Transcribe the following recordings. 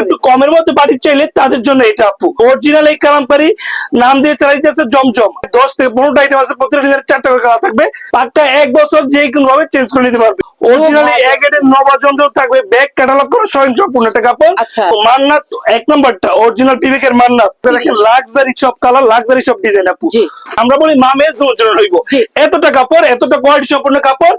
একটু কমের মধ্যে বাড়ি চাইলে তাদের জন্য এটা আপু অরিজিনাল এই কালামকারী নাম দিয়ে চালাইতেছে জমজম 10 থেকে 15টা আইটেম আছে, প্রতিটা ডিজাইনের 4টা করে কালার থাকবে, পাক্কা 1 বছর যে কোনো ভাবে চেঞ্জ করে নিতে পারবে। অরিজিনালি এক এর নবা জমজম থাকবে, ব্যাগ ক্যাটালগ করা স্বয়ংসম্পূর্ণ একটা কাপড়। মান্নাত 1 নম্বরটা অরিজিনাল বিবেকের মান্নাত, দেখেন লাক্সারি সব কালার, লাক্সারি সব ডিজাইন আপু। আমরা বলি মামের জন্য রইব এতটা কাপড়, এতটা কোয়ালিটি সম্পূর্ণ কাপড়।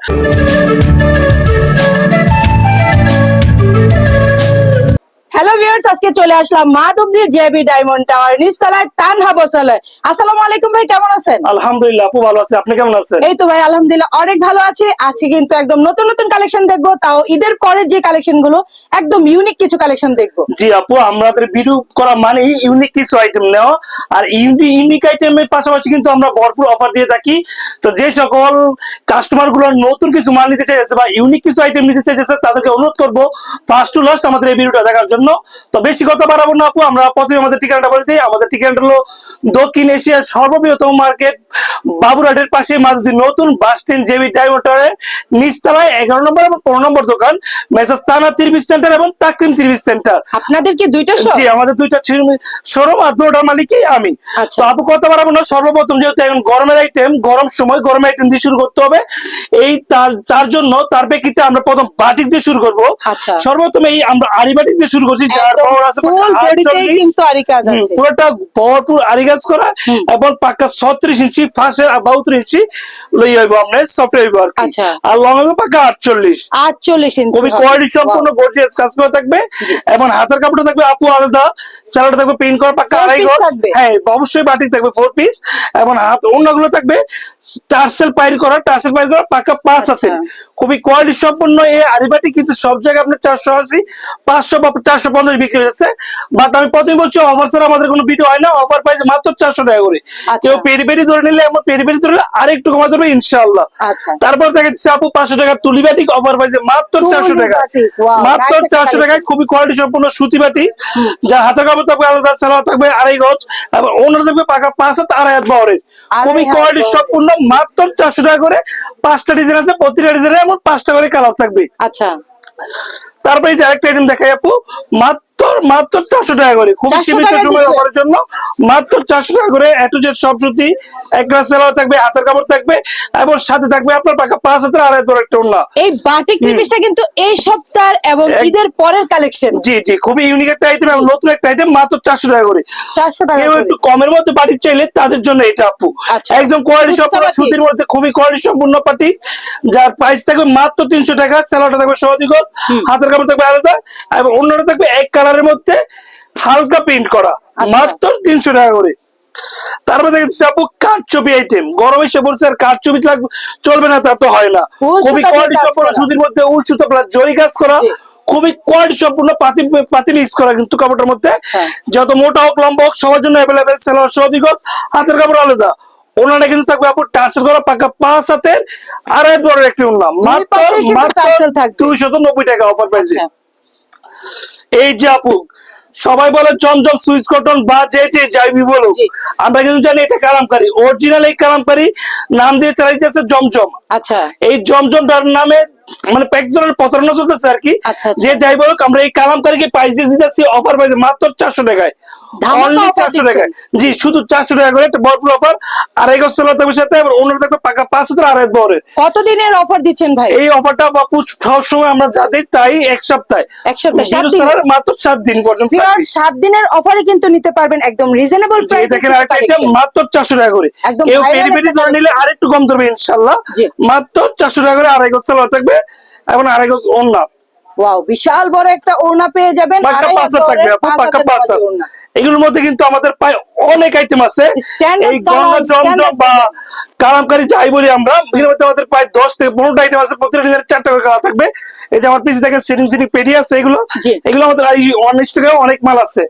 হ্যালো ভিউয়ার্স, আজকে চলে আসলাম মাধবদী জেবি ডায়মন্ড টাওয়ার নিচতলায় তানহা বস্ত্রালয়। আসসালামু আলাইকুম ভাই, কেমন আছেন? আলহামদুলিল্লাহ আপু ভালো আছি, আপনি কেমন আছেন? এই তো ভাই আলহামদুলিল্লাহ অনেক ভালো আছি। আজকে কিন্তু একদম নতুন নতুন কালেকশন দেখবো, তাও ঈদের পরে যে কালেকশন গুলো একদম ইউনিক কিছু কালেকশন দেখবো। জি আপু, আমাদের ভিডিও করা মানে ইউনিক কিছু আইটেম নেওয়া, আর ইউনিক আইটেমের পাশাপাশি কিন্তু আমরা ভরপুর অফার দিয়ে থাকি। তো যে সকল কাস্টমার গুলো নতুন কিছু মাল নিতে চাইছে বা ইউনিক কিছু আইটেম নিতে চাইছে তাদেরকে অনুরোধ করবো ফার্স্ট টু লাস্ট আমাদের এই ভিডিওটা দেখার জন্য। তো বেশি কথা বাড়াবো না আপু, আমরা প্রথমে আমাদের ঠিকানাটা বলে দিই। আমাদের ঠিকানাটা হলো দক্ষিণ এশিয়ার সর্ববৃহত্তম মার্কেট বাবুরহাটের পাশে মাধবদী নতুন বাস স্ট্যান্ড জেবি ডায়মন্ড টাওয়ারের নিচতলায় 11 নম্বর এবং 15 নম্বর দোকান মেসার্স তানহা ত্রিভিস সেন্টার এবং তাকরিম ত্রিভিস সেন্টার। আপনাদের কি দুইটা শপ? জি আমাদের দুইটা শোরুম, আর দুটোর মালিকই আমি। তো আপু কথা বাড়াবো না, সর্বপ্রথম যেহেতু এখন গরমের আইটেম, গরম সময় গরমের আইটেম দিয়ে শুরু করতে হবে, এই তার জন্য তার প্রেক্ষিতে আমরা প্রথম বাটিক দিয়ে শুরু করবো। সর্বপ্রথম এই আমরা আরি বাটিক দিয়ে শুরু করছি, যার পাওয়ার আছে পুরোটা ভরপুর আরি কাজ করা এবং পাক্কা 36 ইঞ্চি ফাঁসের 32 ইঞ্চি লই হইব আপনার সফট হইব আর কি। আর লং হইব পাক্কা 48 ইঞ্চি, খুবই কোয়ালিটি সম্পূর্ণ গর্জিয়াস কাজ করা থাকবে। এবং হাতের কাপড়টা থাকবে আপু আলাদা, স্যালাড থাকবে প্রিন্ট করা পাক্কা 2.5 গজ। হ্যাঁ অবশ্যই বাটিক থাকবে 4 পিস, এবং হাত অন্যগুলো থাকবে টার্সেল পাইর করা পাক্কা 5 হাতের, খুবই কোয়ালিটি সম্পূর্ণ। এই আরিবাটি কিন্তু সব জায়গায় আপনার 480, 500 বা 450 বিক্রি হয়েছে, বাট আমি প্রথমে বলছি অফার ছাড়া আমাদের কোনো ভিডিও হয় না। অফার প্রাইস মাত্র 400 টাকা করে। কেউ পেরি পেরি ধরে নিলে এমন পেরি পেরি ধরে আর একটু কমা দেবে ইনশাআল্লাহ। তারপর দেখা যাচ্ছে আপু 500 টাকা তুলি বাটিক অফার প্রাইসে মাত্র 400 টাকা, মাত্র 400 টাকায় খুবই কোয়ালিটি সম্পূর্ণ সুতি বাটি, যার হাতের কাপড় থাকবে আলাদা, সালোয়ার থাকবে 2.5 গজ, এবং ওনার থাকবে পাকা 5 হাত 2.5 হাত বহরের, খুবই কোয়ালিটি সম্পূর্ণ মাত্র 400 টাকা করে। 5টা ডিজাইন আছে, প্রতিটা ডিজাইনে এমন 5টা করে কালার থাকবে। আচ্ছা তারপরে যে আরেকটা আইটেম দেখাই আপু, মাত্র 400 টাকা করে, খুব সীমিত সময় অফারের জন্য মাত্র 400 টাকা করে। এ টু জেড সব সুতি, একটা সালোয়ার থাকবে, হাতের কাপড় থাকবে, এবং সাথে থাকবে আপনার পাকা 5 হাতের 2.5 বড় একটা ওড়না। এই বাটিক থ্রি-পিসটা কিন্তু এই সপ্তাহ এবং ঈদের পরের কালেকশন। জি জি, খুবই ইউনিক একটা আইটেম এবং নতুন একটা আইটেম, মাত্র 400 টাকা করে। 400 টাকা। কেউ একটু কমের মধ্যে বাটিক চাইলে তাদের জন্য এটা আপু একদম কোয়ালিটি সম্পূর্ণ সুতির মধ্যে খুবই কোয়ালিটি সম্পূর্ণ পাটি, যার প্রাইস থাকবে মাত্র 300 টাকা। সালোয়ারটা থাকবে 1.5 গজ, হাতের কাপড় থাকবে আলাদা, এবং অন্যটা থাকবে এক কালারের মধ্যে হালকা প্রিন্ট করা, মাত্র 300 টাকা করে। তারপরে দেখছি আপু কারচুপি আইটেম, গরম এসে বলছে আর কারচুপি লাগবে চলবে না, তা তো হয় না। খুবই কোয়ালিটি সম্পূর্ণ সুতির মধ্যে উল সুতো প্লাস জরি কাজ করা, খুবই কোয়ালিটি সম্পূর্ণ পাতি মিক্স করা কিন্তু কাপড়টার মধ্যে, যত মোটা হোক লম্বা হোক সবার জন্য অ্যাভেলেবেল। সালোয়ার 1.5 গজ, হাতের কাপড় আলাদা, ওনাটা কিন্তু থাকবে আপু টার্সেল করা পাকা 5 হাতের 2.5 বড় একটি ওড়না, মাত্র 290 টাকা অফার প্রাইসে। এই যে আপু সবাই বলে জমজম সুইস কটন বা যে যাইবি বলো, আমরা কিন্তু জানি এটা কালামকারী, অরিজিনাল এই কালামকারী নাম দিয়ে চালাইতেছে জমজম। আচ্ছা এই জমজমটার নামে মানে এক ধরনের প্রতারণা চলতেছে আর কি। যে যাই বলুক আমরা এই কালামকারীকে প্রাইস দিয়ে দিতেছি অফার প্রাইসে মাত্র 400 টাকায়, অনলি 400 টাকায়। জি শুধু 400 টাকা করে একটা ভরপুর অফার। 2.5 গজ সালোয়ার থাকবে সাথে, এবং অন্য থাকবে পাকা 5 হাজার 2.5 বহরের। কতদিনের অফার দিচ্ছেন ভাই? এই অফারটা বাপু সব সময় আমরা যা দিই তাই এক সপ্তাহ মাত্র 7 দিন পর্যন্ত। 7 দিনের অফারে কিন্তু নিতে পারবেন একদম রিজনেবল প্রাইসে। দেখেন আরেকটা আইটেম মাত্র 400 টাকা করে, কেউ পেরি পেরি ধরে নিলে আরেকটু কম ধরবে ইনশাআল্লাহ। মাত্র 400 টাকা করে 2.5 গজ সালোয়ার থাকবে এবং 2.5 গজ ওড়না। ওয়াও, বিশাল বড় একটা ওড়না পেয়ে যাবেন, পাকা 5 থাকবে আপু, পাকা 5। এগুলোর মধ্যে কিন্তু আমাদের প্রায় অনেক আইটেম আছে। এই গঙ্গা জমজম বা কালামকারী যাই বলি আমরা, এর মধ্যে আমাদের প্রায় 10 থেকে 15টা আইটেম আছে, প্রতিটা ডিজাইনের 4টা করে কালার থাকবে। এই যে আমার পিছে দেখেন সিটিং পেডি আছে, এগুলো আমাদের 1 টাকা অনেক মাল আছে,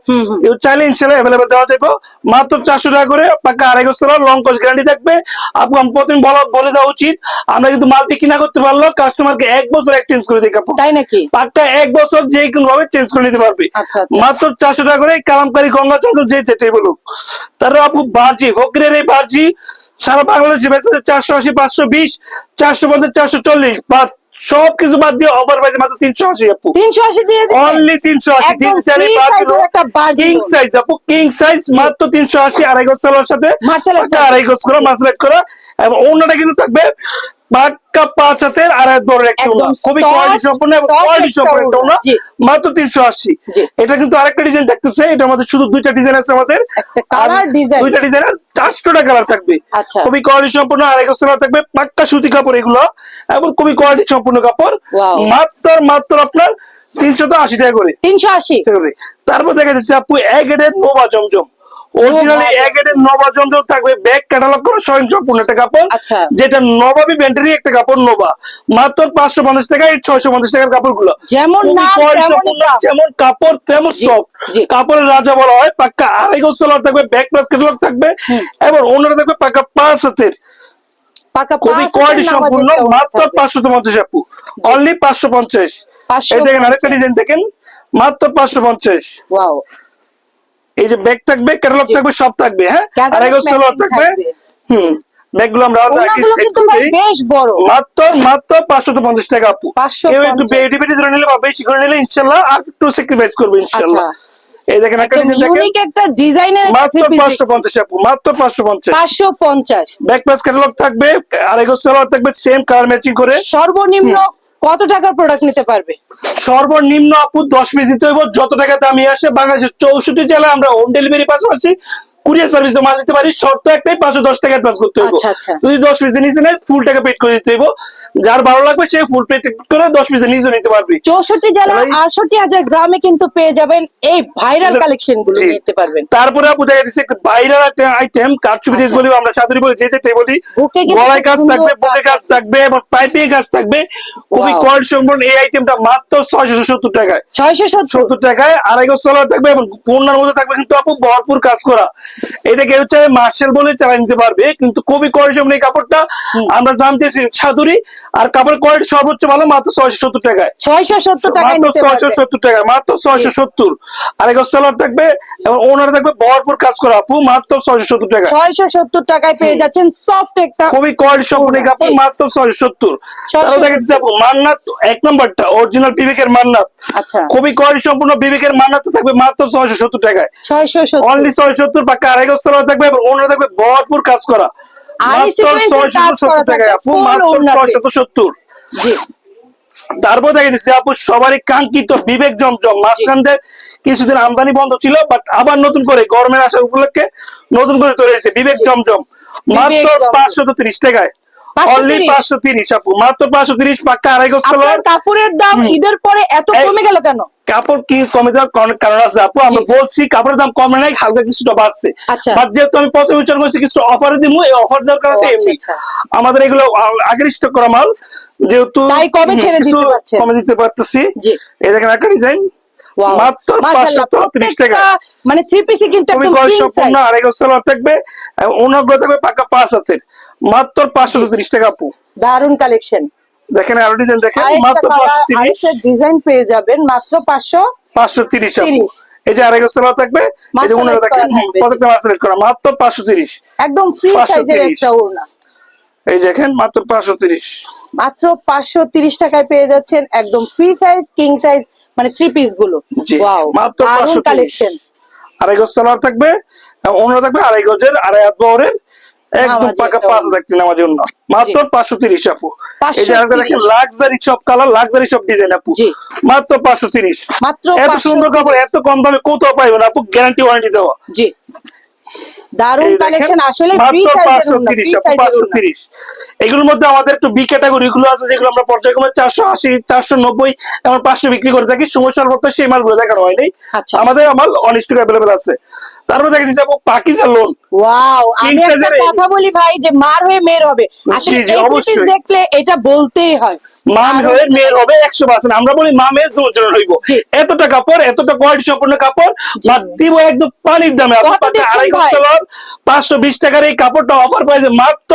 এগুলো চাইলে ইনশাআল্লাহ अवेलेबल দেওয়া যাবে মাত্র 400 টাকা করে। পাকা 2.5 গজ সালোয়ার, লং কস গ্যারান্টি থাকবে। আপু আমি প্রথমে বলে দেওয়া উচিত, আমরা কিন্তু মাল বিক্রি না করতে পারলেও কাস্টমারকে 1 বছর এক্সচেঞ্জ করে দিই কাপড়, তাই নাকি? পাক্কা 1 বছর যে কোনো ভাবে চেঞ্জ করে নিতে পারবে। মাত্র 400 টাকা করে কালামকারী গঙ্গা জমজম যে যেটাই বলুক। তারপর আপু বার্জি, ফকিরের এই বার্জি সারা বাংলাদেশে বেচে 480, 520, 450, 440 বা সবকিছু বাদ দিয়ে অফার প্রাইসে মাত্র 380 আপু। 380 দিয়ে দিচ্ছেন? অনলি 380। একদম free size এর একটা বার্জিন। কিং সাইজ আপু, কিং সাইজ মাত্র 380, আড়াই গজ সালোয়ার সাথে মার্সেলাইজ পাক্কা আড়াই গজ করা মার্সেলাইজ করা, এবং ওন্নাটা কিন্তু থাকবে পাক্কা 5 হাতের আর এক বড় একটা ওন্না, একদম খুবই soft, কোয়ালিটি সম্পন্ন এবং soft কোয়ালিটি একটা সম্পন্ন একটা ওন্না, জি। মাত্র 380। জি। এটা কিন্তু আরেকটা ডিজাইন দেখতেছে, এটার মধ্যে শুধু দুইটা ডিজাইন আছে আমাদের, একটা কালার আর ডিজাইন। দুইটা ডিজাইন আর 4টা কালার থাকবে। আচ্ছা। খুবই কোয়ালিটি সম্পন্ন আড়াই গজ সালোয়ার থাকবে, পাক্কা সুতি কাপড় এগুলো, এবং খুবই কোয়ালিটি সম্পন্ন কাপড়। Wow. মাত্র আপনার 380 টাকা করে। 380। তারপর দেখা যাচ্ছে আপু এগেডের নোভা জমজম, অরিজিনালি এগেডের নোভা জমজম থাকবে, ব্যাক ক্যাটালগ করা স্বয়ং সম্পূর্ণ একটা কাপড়, আচ্ছা। যেটা নবাবী ব্র্যান্ডেরই একটা কাপড় নোভা, মাত্র 550 টাকা, এই 650 টাকার কাপড় গুলো যেমন নাম তেমনই দাম। যেমন কাপড় তেমন সফট, জি। কাপড়ের রাজা বলা হয়। পাক্কা আড়াই গজ সালোয়ার থাকবে, ব্যাক প্লাস ক্যাটালগ থাকবে, এবং অন্যটা থাকবে পাক্কা 5 হাতের, পাকা খুবই 5 কোয়ালিটি সম্পূর্ণ, মাত্র 550 আপু, অনলি 550। 550 এই দেখেন আরেকটা ডিজাইন দেখেন, মাত্র 550। ওয়াও। এই যে ব্যাগ থাকবে, ক্যাটালগ থাকবে, সব থাকবে, হ্যাঁ, Catalog আড়াই গজ সালোয়ার matching থাকবে। থাকবে। ব্যাগগুলো আমরা ওনাগুলো কিন্তু ভাই বেশ বড়। মাত্র 550 টাকা আপু। 550 কেউ একটু বেডি বেডি ধরে নিলে বা বেশি করে নিলে ইনশাআল্লাহ আর একটু স্যাক্রিফাইস করবে ইনশাআল্লাহ। এই দেখেন একটা একদম ডিজাইন দেখেন, ইউনিক একটা ডিজাইনের মাত্র 550 আপু, মাত্র 550। 550। ব্যাক প্লাস ক্যাটালগ থাকবে, আড়াই গজ সালোয়ার থাকবে, সেম কালার ম্যাচিং করে। সর্বনিম্ন কত টাকার প্রোডাক্ট নিতে পারবে? সর্বনিম্ন আপু 10 পিস দিতে হইব, যত টাকা দামি আসে। বাংলাদেশের 64 জেলায় আমরা হোম ডেলিভারি পাশাপাশি কুরিয়ার সার্ভিসও মাল দিতে পারি, শর্ত একটাই 510 টাকা অ্যাডভান্স করতে হইব। আচ্ছা, আচ্ছা। যদি 10 পিসের নিচে নেয় ফুল টাকা পেড করে দিতে হইব, যার ভালো লাগবে সে ফুল পেড করে 10 পিসের নিচে নিতে পারবে। 64 জেলা ভাই। 68,000 গ্রামে কিন্তু পেয়ে যাবেন এই ভাইরাল কালেকশন গুলো জি। নিতে পারবেন। তারপরে আপু দেখা যাচ্ছে একটা ভাইরাল একটা আইটেম, কারচুপি ড্রেস বলি আমরা, সাদরি বলি, যেটাই বলি, বুকে কিন্তু গলায় কাজ সুন্দর থাকবে, বুকে কাজ কাজ থাকবে, এবং পাইপিং কাজ থাকবে, খুবই Wow. কোয়ালিটি সম্পন্ন। এই আইটেমটা মাত্র 670 টাকায়, 670। 70 টাকায় আড়াই গজ সালোয়ার থাকবে, এবং পণ্যের মধ্যে থাকবে কিন্তু আপু ভরপুর কাজ করা। এটা কেউ চাই মার্শাল বলে চালাই নিতে পারবে, কিন্তু খুবই কোয়ালিটি সম্পন্ন এই কাপড়টা। আমরা দাম দিয়েছি ছাদুরি, আর কাপড়ের কোয়ালিটি সর্বোচ্চ ভালো, মাত্র 670 টাকায়। 670 টাকায় মাত্র নিতে পারবেন। 670 টাকা, মাত্র 670। আড়াই গজ সালোয়ার থাকবে, এবং ওনার থাকবে ভরপুর কাজ করা আপু, মাত্র 670 টাকা। 670 টাকায় পেয়ে যাচ্ছেন সফট একটা। খুবই কোয়ালিটি সম্পন্ন এই কাপড়, মাত্র 670। তারপর দেখা যাচ্ছে আপু মান্নাত, এক নম্বরটা অরিজিনাল বিবেকের মান্নাত, আচ্ছা। খুবই কোয়ালিটি সম্পূর্ণ বিবেকের মান্নাত থাকবে মাত্র 670 টাকায়, 670। অনলি 670। পাক্কা আড়াই গজ সালোয়ার থাকবে, এবং ওনার থাকবে ভরপুর কাজ করা, আরি মাত্র সিকোয়েন্সের কাজ করা 670 টাকায় থাকবে আপু, ফুল মাত্র ওড়নাতে। 670। জি। তারপর দেখা যাচ্ছে আপু সবারই কাঙ্ক্ষিত বিবেক জমজম, মাঝখান দিয়ে কিছুদিন আমদানি বন্ধ ছিল, বাট আবার নতুন করে গরমের আসার উপলক্ষে নতুন করে তৈরি হয়েছে বিবেক জমজম, মাত্র জমজম। 530 টাকায়, অনলি 530 আপু, মাত্র 530। পাক্কা আড়াই গজ আপনার সালোয়ার। কাপড়ের দাম ঈদের পরে এত কমে গেল কেন? কাপড় কি কমে যাওয়ার কারণ আছে আপু, আমরা বলছি কাপড়ের দাম কমে নাই, হালকা কিছুটা বাড়ছে। আচ্ছা। বাট যেহেতু আমি প্রথমে উচ্চারণ করছি কিছু অফারে দিব, এই অফার দেওয়ার কারণে আচ্ছা, এমনি আচ্ছা। আমাদের এগুলো আগের স্টক করা মাল, যেহেতু তাই কমে ছেড়ে কিছু দিতে পারছেন। কমে দিতে পারতেছি। জি। এই দেখেন একটা ডিজাইন, Wow. মাত্র মাশাআল্লাহ, 530 টাকা, প্রত্যেকটা মানে 3 পিসই কিন্তু খুবই একদম কোয়ালিটি কিং সম্পূর্ণ সাইজ। আড়াই গজ সালোয়ার থাকবে, এবং ওনাগুলো থাকবে পাক্কা 5 হাতের, মাত্র 530 টাকা আপু। দারুন কালেকশন। দেখেন আরো ডিজাইন দেখেন, আরেকটা মাত্র কালার, 530। আরেকটা ডিজাইন পেয়ে যাবেন মাত্র 530 আপু। 530 এই যে আড়াই গজ সালোয়ার থাকবে, এই যে ওনারা মার্শালাইজ দেখেন করা থাকবে। প্রত্যেকটা মার্শালাইজ করা, মাত্র 530। একদম ফ্রি 530 সাইজের একটা ওড়না। এই দেখেন মাত্র 530। মাত্র 530 টাকায় পেয়ে যাচ্ছেন একদম ফ্রি সাইজ কিং সাইজ মানে 3 পিস গুলো। জি, ওয়াও, মাত্র দারুন 530। কালেকশন। আড়াই গজ সালোয়ার থাকবে, এবং ওনারা থাকবে আড়াই গজের, আড়াই হাত বহরের, একদম নামাজের পাকা একটা 5 ওড়না। দেখতে নামার জন্য, মাত্র 530 আপু। এই যে আরেকটা দেখেন 530 লাক্সারি সব কালার, লাক্সারি সব ডিজাইন আপু, জি। মাত্র 530। মাত্র এত সুন্দর 530 কাপড় এত কম দামে কোথাও পাইবেন আপু, গ্যারান্টি ওয়ারেন্টি দেওয়া। জি। দারুন এই দেখেন, কালেকশন, আসলে ফ্রি মাত্র সাইজের ওড়না, 530 ফ্রি আপু, সাইজের ওড়না। 530। এগুলোর মধ্যে আমাদের একটু বি ক্যাটাগরি গুলো আছে, যেগুলো আমরা পর্যায়ক্রমে 480, 490 এবং 500 বিক্রি করে থাকি। সমস্যা বলতে সেই মালগুলো দেখানো হয়নি, আচ্ছা। আমাদের মাল অন স্টক অ্যাভেলেবল আছে। তারপর দেখে দিচ্ছি আপু পাকিজা লোন। ওয়াও, আমি King একটা size-এর কথা বলি ভাই, যে মার হয়ে মেয়ের হবে, আসলে জি, জি, এই অবশ্যই। পিস দেখলে এটা বলতেই হয়। মান দারুণ হয়ে মেয়ের হবে 100%, আমরা বলি মা মেয়ের জন্য রইব। জি। এতটা কাপড়, এতটা কোয়ালিটি সম্পন্ন কাপড়, বা দিব একদম পানির দামে। আপু কত পাকা দিচ্ছেন আড়াই গজ ভাই? সালোয়ার 520 টাকার এই কাপড়টা অফার প্রাইসে মাত্র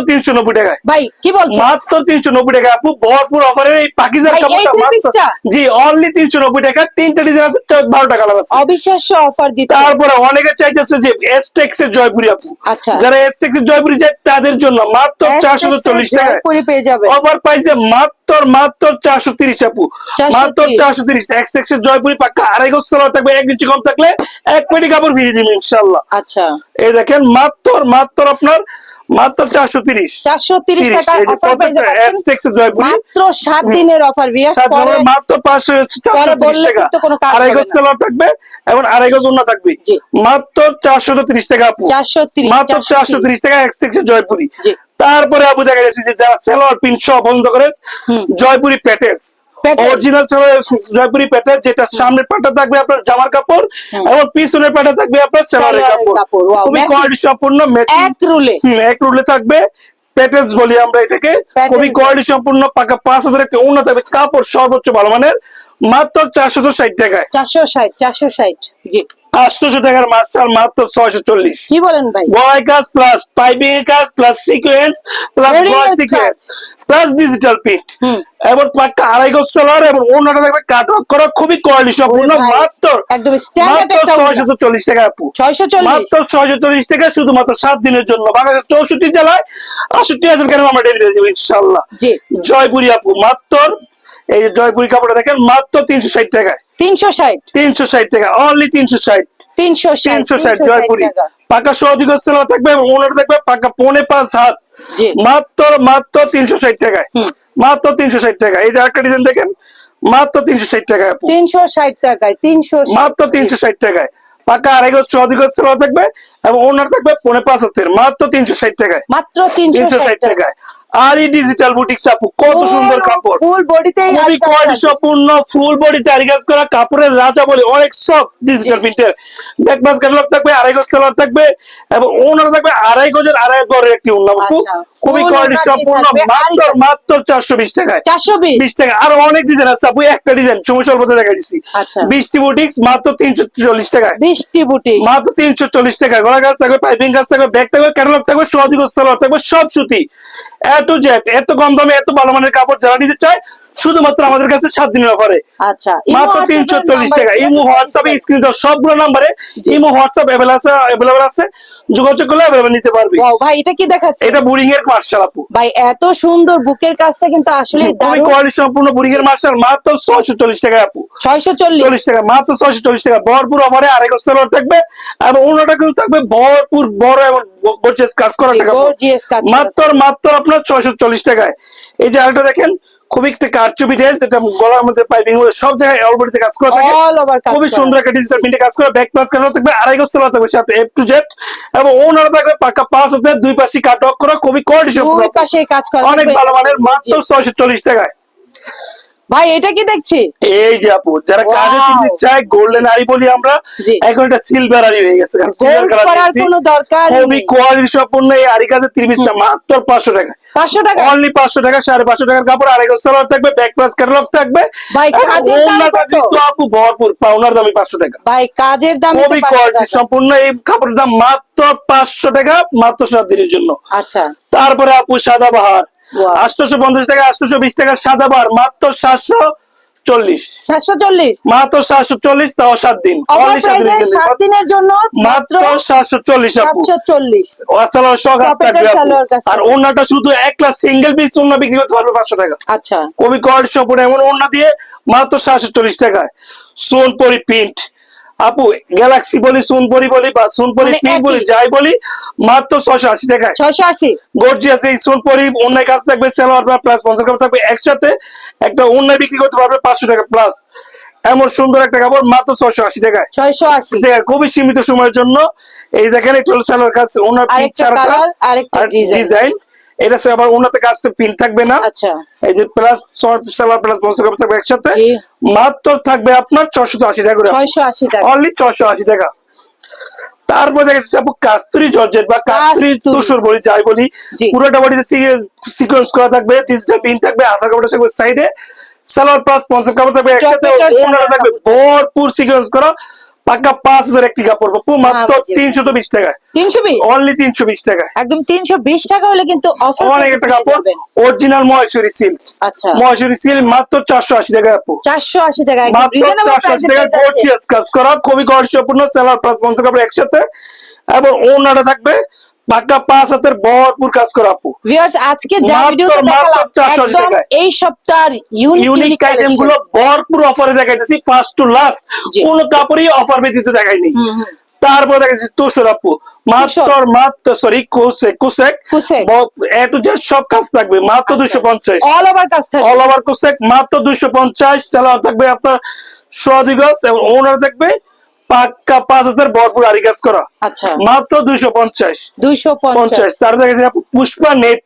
390 টাকায়, ভাই কি বলছেন? মাত্র 390 টাকা আপু, ভরপুর অফারের এই পাকিজার ভাই, এই কাপড়টা three মাত্র, piece-টা? জি, অনলি 390 টাকা। 3টা ডিজাইন আছে, 12টা কালার আছে। অবিশ্বাস্য অফার দিচ্ছে। তারপরে অনেকে চাইতেছে যে এসটেক্স এর জয়পুরি আপু, আচ্ছা। যারা এসটেক্স এর জয়পুরি যায় তাদের জন্য মাত্র 440 টাকা জয়পুরি পেয়ে যাবে অফার প্রাইসে, মাত্র মাত্র 430 আপু, 430 মাত্র 430। এক্সটেক্সের জয়পুরি পাক্কা 2.5 গজ সালোয়ার থাকবে, 1 ইঞ্চি কম থাকলে 1 পেটি কাপড় ফিরিয়ে দিন ইনশাআল্লাহ। আচ্ছা, এই দেখেন মাত্র আপনার মাত্র 430 টাকা অফার পেয়ে যাচ্ছেন এক্সটেক্সের জয়পুরি মাত্র 7 দিনের অফার ভিউয়ার্স। পরে মাত্র 540 টাকা, কিন্তু কোনো কাজ 2.5 হবে গজ না। সালোয়ার থাকবে এবং 2.5 গজ ওড়না থাকবে, জি। মাত্র 430 টাকা আপু, 430 মাত্র 430 টাকা এক্সটেক্সের জয়পুরি। জি। তারপরে আপু দেখা গেছে যে যারা সালোয়ার প্রিন্ট সহ পছন্দ করে, জয়পুরি প্যাটেলস, প্যাটেল। অরিজিনাল জয়পুরি প্যাটেল, যেটা সামনের পাটা থাকবে আপনার জামার কাপড় এবং পিছনের পাটা থাকবে আপনার সালোয়ারের সালোয়ারের কাপড়, কাপড়। Wow, খুবই matching। কোয়ালিটি সম্পূর্ণ ম্যাচিং, এক রুলে এক রুলে থাকবে। প্যাটেলস বলি আমরা এটাকে, প্যাটেলস। খুবই কোয়ালিটি সম্পূর্ণ পাকা 5000 একটা ওড়না থাকবে, কাপড় সর্বোচ্চ ভালো মানের, মাত্র 460 টাকায়। 460 জি। 800 টাকার মাস্টার মাত্র 640। কি বলেন ভাই? গলায় কাজ প্লাস পাইপিং এর কাজ প্লাস সিকোয়েন্স প্লাস Boring গজ এর সিকোয়েন্স কাজ। প্লাস ডিজিটাল প্রিন্ট হুম। এবং পাক্কা 2.5 গজ সালোয়ার এবং ওড়নাটা থাকবে কাট ওয়ার্ক করা, খুবই কোয়ালিটি সম্পূর্ণ, ওরে ভাই, মাত্র একদম স্ট্যান্ডার্ড একটা ওড়না। 640 টাকা আপু, 640 মাত্র 640 টাকা শুধুমাত্র 7 দিনের জন্য, বাংলাদেশ 64 জেলায় 68,000 গ্রাম আমরা ডেলিভারি দেবো ইনশাআল্লাহ। জি। জয়পুরি আপু মাত্র, এই যে জয়পুরি কাপড়টা দেখেন মাত্র 360 টাকায়, 360 টাকা, অনলি 360 360 জয়পুরি টাকা। পাকা সহযোগ সেলা থাকবে এবং ওনার থাকবে পাকা 5.5 হাত, জি। মাত্র 360 টাকায়, মাত্র 360 টাকা। এই যে একটা ডিজাইন দেখেন মাত্র 360 টাকায় আপু, 360 টাকায়, 360 মাত্র 360 টাকায় পাকা 2.5 গজ সহযোগ সেলা থাকবে এবং ওনার থাকবে 5.5 হাতের, মাত্র 360 টাকায়, মাত্র 360 টাকা। টাকায়। আর এই ডিজিটাল বুটিক্স আপু কত সুন্দর কাপড়, ফুল বডিতে খুবই কোয়ালিটি সম্পূর্ণ ফুল বডিতে আরি কাজ করা, কাপড়ের রাজা বলে অনেক সফট ডিজিটাল প্রিন্টের, ব্যাক পাস ক্যাটালগ থাকবে, 2.5 গজ সালোয়ার থাকবে এবং ওনার থাকবে 2.5 গজের 2.5 গজের একটি ওড়না আপু, আচ্ছা, খুবই full কোয়ালিটি ওড়না দিয়ে সম্পূর্ণ, থাকবে, আরি কাজ। মাত্র 420 টাকায়, 420 টাকা। আর অনেক ডিজাইন আছে আপু, একটা ডিজাইন সময় স্বল্পতে দেখা দিচ্ছি, আচ্ছা। 20টি বুটিক্স মাত্র 340 টাকায়, 20টি বুটিক মাত্র 340 টাকা। গলা কাজ থাকবে, পাইপিং কাজ থাকবে, ব্যাগ থাকবে, ক্যাটালগ থাকবে, সহযোগ সালোয়ার থাকবে, সব সুতি, এ টু জেড। এত কম দামে এত ভালো মানের কাপড় যারা নিতে চায় শুধুমাত্র আমাদের কাছে 7 দিনের অফারে আচ্ছা, মাত্র 340 টাকা। ইমো হোয়াটসঅ্যাপে স্ক্রিন দাও সবগুলো নাম্বারে, ইমো হোয়াটসঅ্যাপ अवेलेबल আছে, যোগাযোগ করলে अवेलेबल নিতে পারবে। ওয়াও ভাই, এটা কি দেখাচ্ছে? এটা বুরিং এর মার্শাল আপু, ভাই এত সুন্দর বুকের কাজটা কিন্তু আসলে খুবই দারুণ। কোয়ালিটি সম্পূর্ণ বুরিং এর মার্শাল মাত্র 640 টাকা আপু, 640 টাকা, মাত্র 640 টাকা। ভরপুর অফারে 2.5 গজ সালোয়ার থাকবে এবং ওনাটা কিন্তু থাকবে ভরপুর বড় এবং গর্জিয়াস কাজ করা টাকা, গর্জিয়াস কাজ করা। মাত্র আপনার 640 টাকায়। এই যে আরেকটা দেখেন খুবই একটা কারচুপি ড্রেস, এটা গলার মধ্যে পাইপিং সব জায়গায় অলবডিতে কাজ করা থাকে, অল ওভার কাজ খুবই করা। সুন্দর একটা ডিজিটাল প্রিন্টে কাজ করা, ব্যাক প্লাস কালার থাকবে, 2.5 গজ সালোয়ার থাকবে সাথে এফ টু জেড এবং ওনারা থাকবে পাকা 5 হাতের, দুই পাশে কাট ওয়ার্ক করা, খুবই কোয়ালিটি সম্পূর্ণ, দুই পাশে কাজ করা অনেক থাকবে। ভালো মানের, মাত্র 640 টাকায়। ভাই এটা কি দেখছি? এই যে আপু যারা Wow! কাজে কিনতে চায়, গোল্ডেন আরি বলি আমরা, জি। এখন এটা সিলভার আরি হয়ে গেছে, কারণ সিলভার গোল্ড কালার করার কোনো দরকার খুবই নেই। কোয়ালিটি সম্পূর্ণ এই আরি কাজের 30টা মাত্র 500 টাকা, 500 টাকা। অনলি 500 টাকা, 550 টাকার কাপড়, 2.5 গজ সালোয়ার থাকবে, ব্যাক প্লাস ক্যাটালগ থাকবে ভাই, এবং কাজের দাম ওড়নাটা কত? কিন্তু আপু ভরপুর, পাওনার দামই 500 টাকা, ভাই কাজের দাম খুবই কোয়ালিটি সম্পূর্ণ এই কাপড়ের দাম মাত্র 500 টাকা, মাত্র 7 দিনের জন্য। আচ্ছা, তারপরে আপু সাদাবাহার Wow! 850 টাকা, 820 টাকার সাদাবাহার মাত্র 740, 740 মাত্র 740, তাও 7 দিন, অফার only 7 প্রাইসে দিনের জন্য। 7 দিনের জন্য মাত্র 740 আপু, 740 সালোয়ার সহ কাজ Top থাকবে এর আপু। সালোয়ার কাজ আর থাকবে। ওড়নাটা শুধু একলা সিঙ্গেল পিস ওড়না বিক্রি করতে পারবে 500 টাকা, আচ্ছা, খুবই কোয়ালিটি সম্পূর্ণ এমন ওড়না দিয়ে মাত্র 740 টাকায়। সোনপরি প্রিন্ট আপু, গ্যালাক্সি বলি, সোনপরি বলি বা সোনপরি মানে প্রিন্ট বলি, একই। যাই বলি, মাত্র 680 টাকায়। 680 গর্জিয়াস এই সোনপরি অন্যায় কাজ থাকবে, সালোয়ার প্লাস স্পন্সর কাপড় থাকবে, একসাথে একটা অন্যায় বিক্রি করতে পারবে 500 টাকা প্লাস, এমন সুন্দর একটা কাপড় মাত্র 680 টাকায়, 680 টাকা, খুবই সীমিত সময়ের জন্য। এই দেখেন এটা হলো সালোয়ার কাজ, ওনার আরেকটা কালার, আরেকটা ডিজাইন, এটা আবার ওনাতে কাজতে পিন থাকবে না, আচ্ছা, এই যে plus short salwar plus sponsor কাপড় থাকবে একসাথে, জি। মাত্র থাকবে আপনার 680 টাকা করে, 680 টাকা। অনলি 680 টাকা। তারপর দেখা যাচ্ছে আপু কাস্তুরি জর্জেট বা কাস্তুরি কাস্তুরি। তুষর বলি, যাই বলি, জি। পুরোটা বডিতে সিকোয়েন্স করা থাকবে, ডিজিটাল পিন থাকবে, আধার কাপড় থাকবে সাইডে, সালোয়ার প্লাস স্পন্সর কাপড় থাকবে একসাথে, Chocolateর ওনারা সালোয়ার থাকবে কাপড়। ভরপুর সিকোয়েন্স করা, পাক্কা 5000 একটি কাপড় আপু, মাত্র হ্যাঁ, জি। 320 টাকা, 320 অনলি 320 টাকা। একদম 320 টাকা হলে কিন্তু অফার অনেক একটা কাপড়, অরিজিনাল মহেশ্বরী সিল্ক, আচ্ছা, মহেশ্বরী সিল্ক মাত্র 480 টাকা আপু, 480 টাকা, একদম মাত্র রিজনেবল 480 প্রাইসে টাকা, গর্জিয়াস কাজ করা, খুবই গর্জিয়াসপূর্ণ, সালোয়ার প্লাস স্পন্সর কাপড় একসাথে এবং ওড়নাটা থাকবে পাক্কা 5 হাতের ভরপুর কাজ করা আপু। ভিউয়ার্স আজকে যা মাত্র ভিডিওতে দেখালাম 480 একদম টাকায়। এই সপ্তাহের ইউনিক ইউনিক আইটেম গুলো ভরপুর অফারে দেখাইতেছি, ফার্স্ট টু লাস্ট জি। কোন কাপড়ই অফার ব্যতীত দেখাইনি। হুম, হুম। তারপর দেখাচ্ছি তুষার আপু, মাত্র sorry cosec cosec. A to Z সব কাজ থাকবে মাত্র 250। অল ওভার কাজ থাকে। অল ওভার কুসেক মাত্র 250। সালোয়ার থাকবে আপনার সোয়াদি গজ এবং ওনার থাকবে পাক্কা 5000 ভরপুর আরি কাজ করা। আচ্ছা মাত্র 250। 250। তার দেখাচ্ছি আপু পুষ্পা নেট,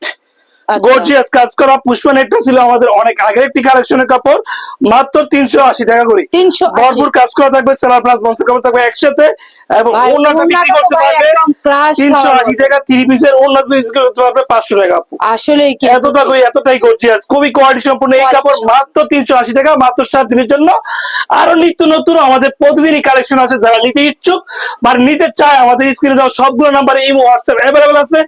গর্জিয়াস কাজ করা পুষ্পা নেটটা ছিল আমাদের অনেক আগের একটি কালেকশনের কাপড়, মাত্র 380 টাকা করে। 380 ভরপুর কাজ করা থাকবে, সেলার প্লাস বক্সের কাপড় থাকবে একসাথে এবং ভাই, ওনাটা বিক্রি ওড়নাটা তো করতে ভাই পারবে একদম crush 380 টাকা। 3 পিসের ওড়না বিক্রি করতে পারবে 500 টাকা আপু। আসলে কি এতটাই গর্জিয়াস, খুবই কোয়ালিটি সম্পূর্ণ এই কাপড় মাত্র 380 টাকা, মাত্র 7 দিনের জন্য। আরো নিত্য নতুন আমাদের প্রতিদিনই কালেকশন আছে, যারা নিতে ইচ্ছুক বা নিতে চায় আমাদের স্ক্রিনে দেওয়া সবগুলো নাম্বারে ইমো হোয়াটসঅ্যাপ অ্যাভেলেবল আছে,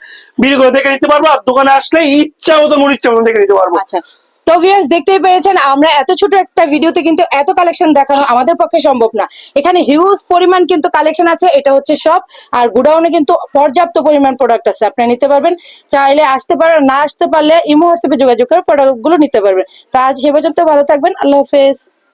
ভিডিও করে দেখে নিতে পারবো। আর দোকানে আসলে ইচ্ছা মতো মন ইচ্ছা মতো দেখে নিতে পারবো। আচ্ছা তো ভিউয়ার্স দেখতেই পেরেছেন আমরা এত ছোট একটা ভিডিওতে কিন্তু এত কালেকশন দেখানো আমাদের পক্ষে সম্ভব না। এখানে হিউজ পরিমাণ কিন্তু কালেকশন আছে, এটা হচ্ছে সব। আর গোডাউনে কিন্তু পর্যাপ্ত পরিমাণ প্রোডাক্ট আছে, আপনারা নিতে পারবেন। চাইলে আসতে পারেন, না আসতে পারলে ইমো হোয়াটসঅ্যাপে যোগাযোগ করে প্রোডাক্ট গুলো নিতে পারবেন। তা আজ সে পর্যন্ত ভালো থাকবেন, আল্লাহ হাফেজ।